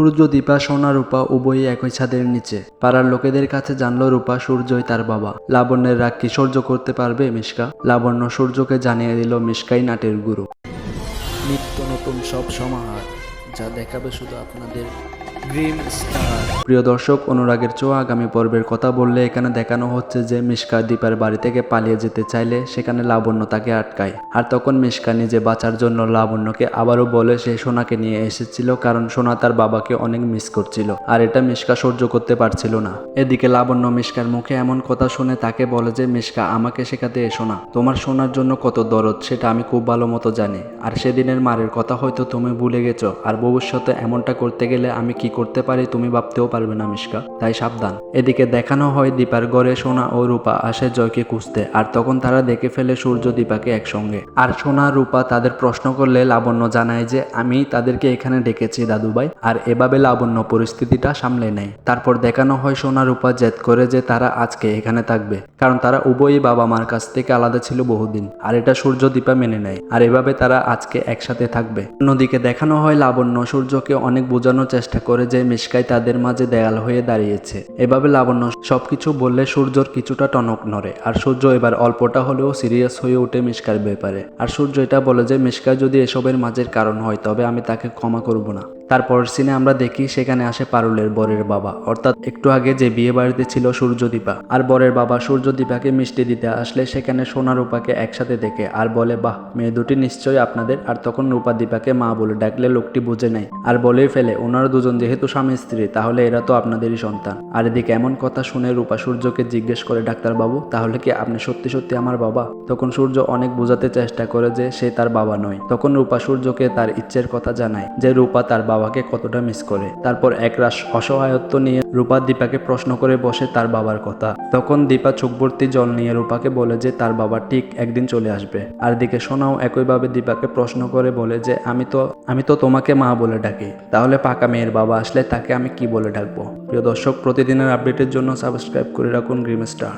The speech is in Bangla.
সূর্য, দীপা, সোনা, রূপা উভয়ই একই ছাদের নিচে। পাড়ার লোকেদের কাছে জানলো রূপা সূর্যই তার বাবা। লাবণ্যের রাগ কি সহ্য করতে পারবে মিশকা? লাবণ্য সূর্যকে জানিয়ে দিল মিশকাই নাটের গুরু। নিত্য নতুন সব সমাহার, যা দেখাবে শুধু আপনাদের গ্রিন স্টার। প্রিয় দর্শক, অনুরাগের ছোঁয়া আগামী পর্বের কথা বললে এখানে দেখানো হচ্ছে যে মিশকা দীপার বাড়ি থেকে পালিয়ে যেতে চাইলে সেখানে লাবণ্য তাকে আটকায়। আর তখন মিশকা নিজে বাঁচার জন্য লাবণ্যকে আবারও বলে সে সোনাকে নিয়ে এসেছিল, কারণ সোনা তার বাবাকে অনেক মিস করছিল আর এটা মিশকা সহ্য করতে পারছিল না। এদিকে লাবণ্য মিশকার মুখে এমন কথা শুনে তাকে বলে যে মিশকা, আমাকে শেখাতে এসো না, তোমার সোনার জন্য কত দরদ সেটা আমি খুব ভালো মতো জানি। আর সেদিনের মারের কথা হয়তো তুমি ভুলে গেছো, আর ভবিষ্যতে এমনটা করতে গেলে আমি কি করতে পারি তুমি ভাবতেও পারবে না মিশকা, তাই সাবধান। এদিকে দেখানো হয় দীপার ঘরে সোনা ও রূপা আসে জয়কে খুঁজতে, আর তখন তারা দেখে ফেলে সূর্য দীপাকে একসঙ্গে। আর সোনা রূপা তাদের প্রশ্ন করলে লাবণ্য জানায় যে আমি তাদেরকে এখানে ডেকেছি দাদুভাই, আর এভাবে লাবণ্য পরিস্থিতিটা সামলে নেয়। তারপর দেখানো হয় সোনা রূপা জেদ করে যে তারা আজকে এখানে থাকবে, কারণ তারা উভয়ই বাবা মার কাছ থেকে আলাদা ছিল বহুদিন, আর এটা সূর্য দীপা মেনে নেয়, আর এভাবে তারা আজকে একসাথে থাকবে। অন্যদিকে দেখানো হয় লাবণ্য সূর্যকে অনেক বোঝানোর চেষ্টা করে যে মিশকাই তাদের মাঝে দেয়াল হয়ে দাঁড়িয়েছে। এভাবে লাবণ্য সবকিছু বললে সূর্যর কিছুটা টনক নড়ে, আর সূর্য এবার অল্পটা হলেও সিরিয়াস হয়ে ওঠে মিশকার ব্যাপারে। আর সূর্য এটা বলে যে মিশকা যদি এসবের মাঝের কারণ হয় তবে আমি তাকে ক্ষমা করব না। তারপর সিনে আমরা দেখি সেখানে আসে পারুলের বরের বাবা, অর্থাৎ একটু আগে যে বিয়ে বাড়িতে ছিল সূর্য দীপা। আর বরের বাবা সূর্য দীপাকে মিষ্টি দিতে আসলে সেখানে সোনা রূপাকে একসাথে দেখে আর বলে, বাহ, মেয়ে দুটি নিশ্চয়ই আপনাদের। আর তখন রূপা দীপাকে মা বলে ডাকলে লোকটি বুঝে নেয় আর বলেই ফেলে, ওনারা দুজন যেহেতু স্বামী স্ত্রী তাহলে এরা তো আপনাদেরই সন্তান। আর এদিকে এমন কথা শুনে রূপা সূর্যকে জিজ্ঞেস করে, ডাক্তারবাবু, তাহলে কি আপনি সত্যি সত্যি আমার বাবা? তখন সূর্য অনেক বোঝাতে চেষ্টা করে যে সে তার বাবা নয়। তখন রূপা সূর্যকে তার ইচ্ছের কথা জানায় যে রূপা তার বাবাকে কতটা মিস করে। তারপর একরাশ অসহায়ত্ব নিয়ে রূপা দীপাকে প্রশ্ন করে বসে তার বাবার কথা। তখন দীপা চোখ ভর্তি জল নিয়ে রূপাকে বলে যে তার বাবা ঠিক একদিন চলে আসবে। আর দিকে সোনাও একইভাবে দীপাকে প্রশ্ন করে বলে যে আমি তো তোমাকে মা বলে ডাকি, তাহলে পাকা মেয়ের বাবা আসলে তাকে আমি কি বলে ডাকবো? প্রিয় দর্শক, প্রতিদিনের আপডেটের জন্য সাবস্ক্রাইব করে রাখুন গ্রিন স্টার।